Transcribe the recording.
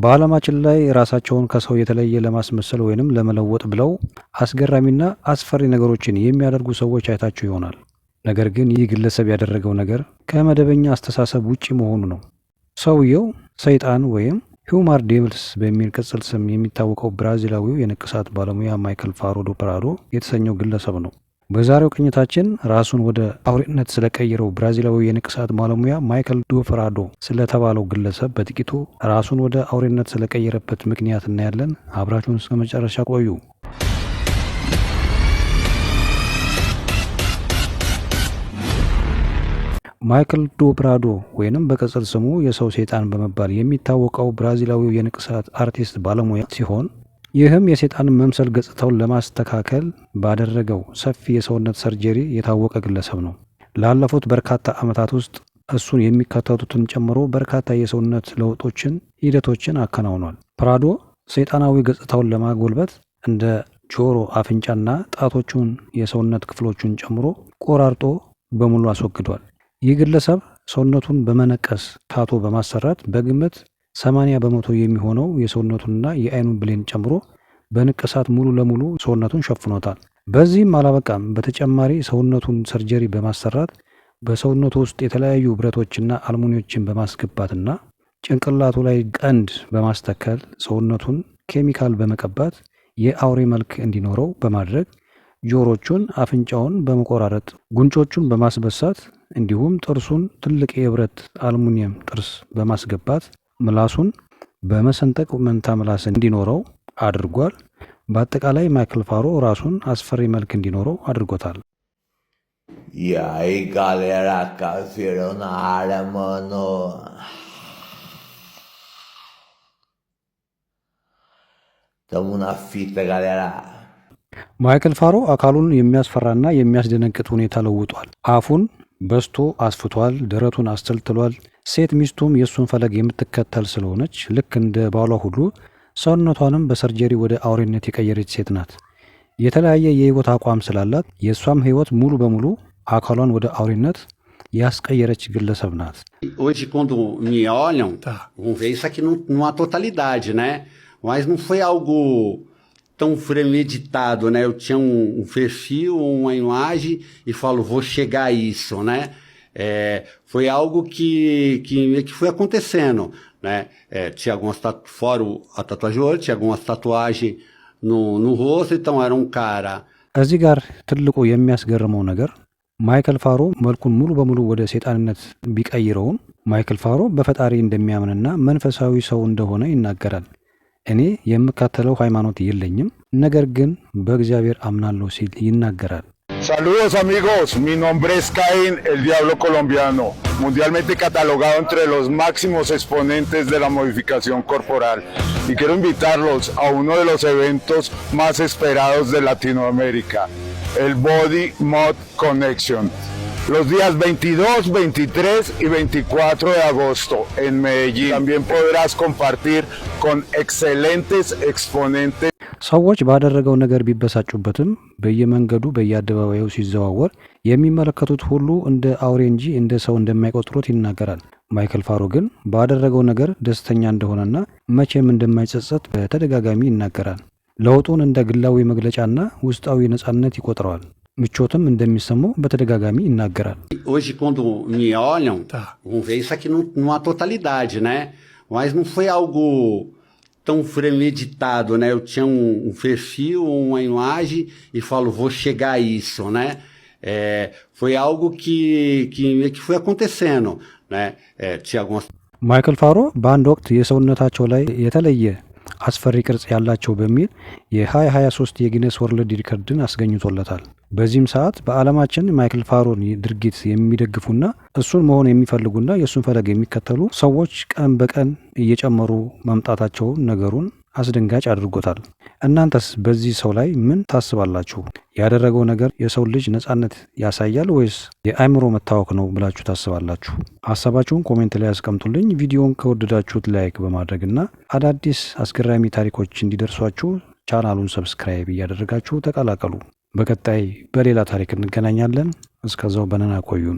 በዓለማችን ላይ ራሳቸውን ከሰው የተለየ ለማስመሰል ወይንም ለመለወጥ ብለው አስገራሚና አስፈሪ ነገሮችን የሚያደርጉ ሰዎች አይታችሁ ይሆናል። ነገር ግን ይህ ግለሰብ ያደረገው ነገር ከመደበኛ አስተሳሰብ ውጪ መሆኑ ነው። ሰውየው ሰይጣን ወይም ሂውማን ዴቪልስ በሚል ቅጽል ስም የሚታወቀው ብራዚላዊው የንቅሳት ባለሙያ ማይክል ፋሮ ዶ ፕራዶ የተሰኘው ግለሰብ ነው። በዛሬው ቅኝታችን ራሱን ወደ አውሬነት ስለቀየረው ብራዚላዊ የንቅሳት ባለሙያ ማይክል ዶ ፕራዶ ስለተባለው ግለሰብ በጥቂቱ ራሱን ወደ አውሬነት ስለቀየረበት ምክንያት እናያለን። አብራችሁን እስከ መጨረሻ ቆዩ። ማይክል ዶ ፕራዶ ወይንም በቅጽል ስሙ የሰው ሰይጣን በመባል የሚታወቀው ብራዚላዊው የንቅሳት አርቲስት ባለሙያ ሲሆን ይህም የሰይጣንን መምሰል ገጽታውን ለማስተካከል ባደረገው ሰፊ የሰውነት ሰርጀሪ የታወቀ ግለሰብ ነው። ላለፉት በርካታ ዓመታት ውስጥ እሱን የሚከተሉትን ጨምሮ በርካታ የሰውነት ለውጦችን ሂደቶችን አከናውኗል። ፕራዶ ሰይጣናዊ ገጽታውን ለማጎልበት እንደ ጆሮ፣ አፍንጫና ጣቶቹን የሰውነት ክፍሎቹን ጨምሮ ቆራርጦ በሙሉ አስወግዷል። ይህ ግለሰብ ሰውነቱን በመነቀስ ታቶ በማሰራት በግምት 80 በመቶ የሚሆነው የሰውነቱንና የአይኑን ብሌን ጨምሮ በንቅሳት ሙሉ ለሙሉ ሰውነቱን ሸፍኖታል። በዚህም አላበቃም። በተጨማሪ ሰውነቱን ሰርጀሪ በማሰራት በሰውነቱ ውስጥ የተለያዩ ብረቶችና አልሙኒዮችን በማስገባትና ጭንቅላቱ ላይ ቀንድ በማስተከል ሰውነቱን ኬሚካል በመቀባት የአውሬ መልክ እንዲኖረው በማድረግ ጆሮቹን፣ አፍንጫውን በመቆራረጥ ጉንጮቹን በማስበሳት እንዲሁም ጥርሱን ትልቅ የብረት አልሙኒየም ጥርስ በማስገባት ምላሱን በመሰንጠቅ መንታ ምላስ እንዲኖረው አድርጓል። በአጠቃላይ ማይክል ፋሮ ራሱን አስፈሪ መልክ እንዲኖረው አድርጎታል። E aí, galera, Caveiro na área, mano. Tamo na fita, galera. ማይክል ፋሮ አካሉን የሚያስፈራና የሚያስደነግጥ ሁኔታ ለውጧል። አፉን በስቶ አስፍቷል። ደረቱን አስተልትሏል። ሴት ሚስቱም የእሱን ፈለግ የምትከተል ስለሆነች ልክ እንደ ባሏ ሁሉ ሰውነቷንም በሰርጀሪ ወደ አውሬነት የቀየረች ሴት ናት። የተለያየ የህይወት አቋም ስላላት የእሷም ህይወት ሙሉ በሙሉ አካሏን ወደ አውሬነት ያስቀየረች ግለሰብ ናት። Hoje, quando me olham, vão ver isso aqui numa totalidade, né? Mas não foi algo tão premeditado, né? Eu tinha um perfil, uma imagem e falo, vou chegar a isso, né? Foi algo que foi acontecendo, né? Tinha algumas fora a tatuagem, tinha algumas tatuagens no rosto, então era um cara. እዚህ ጋር ትልቁ የሚያስገርመው ነገር ማይክል ፋሮ መልኩን ሙሉ በሙሉ ወደ ሰይጣንነት ቢቀይረውም ማይክል ፋሮ በፈጣሪ እንደሚያምንና መንፈሳዊ ሰው እንደሆነ ይናገራል። እኔ የምከተለው ሃይማኖት የለኝም፣ ነገር ግን በእግዚአብሔር አምናለሁ ሲል ይናገራል። Saludos amigos, mi nombre es Caín, el Diablo colombiano, mundialmente catalogado entre los máximos exponentes de la modificación corporal. Y quiero invitarlos a uno de los eventos más esperados de Latinoamérica, el Body Mod Connection. Los días 22, 23 y 24 de agosto en Medellín. También podrás compartir con excelentes exponentes. ሰዎች ባደረገው ነገር ቢበሳጩበትም በየመንገዱ በየአደባባዩ ሲዘዋወር የሚመለከቱት ሁሉ እንደ አውሬ እንጂ እንደ ሰው እንደማይቆጥሩት ይናገራል። ማይክል ፋሮ ግን ባደረገው ነገር ደስተኛ እንደሆነና መቼም እንደማይጸጸት በተደጋጋሚ ይናገራል። ለውጡን እንደ ግላዊ መግለጫና ውስጣዊ ነጻነት ይቆጥረዋል። ምቾትም እንደሚሰማው በተደጋጋሚ ይናገራል። Hoje, quando me olham, vão ver isso aqui numa totalidade, né? Mas não foi algo tão premeditado, né? Eu tinha um perfil, uma imagem e falo, vou chegar a isso, né? Foi algo que foi acontecendo, né? Tinha algumas... ማይክል ፋሮ በአንድ ወቅት የሰውነታቸው ላይ የተለየ አስፈሪ ቅርጽ ያላቸው በሚል የ2023 የጊነስ ወርልድ ሪከርድን አስገኝቶለታል። በዚህም ሰዓት በዓለማችን ማይክል ፋሮን ድርጊት የሚደግፉና እሱን መሆን የሚፈልጉና የእሱን ፈለግ የሚከተሉ ሰዎች ቀን በቀን እየጨመሩ መምጣታቸውን ነገሩን አስደንጋጭ አድርጎታል። እናንተስ በዚህ ሰው ላይ ምን ታስባላችሁ? ያደረገው ነገር የሰው ልጅ ነጻነት ያሳያል ወይስ የአእምሮ መታወክ ነው ብላችሁ ታስባላችሁ? ሀሳባችሁን ኮሜንት ላይ ያስቀምጡልኝ። ቪዲዮውን ከወደዳችሁት ላይክ በማድረግና አዳዲስ አስገራሚ ታሪኮች እንዲደርሷችሁ ቻናሉን ሰብስክራይብ እያደረጋችሁ ተቀላቀሉ። በቀጣይ በሌላ ታሪክ እንገናኛለን። እስከዛው በነና ቆዩን።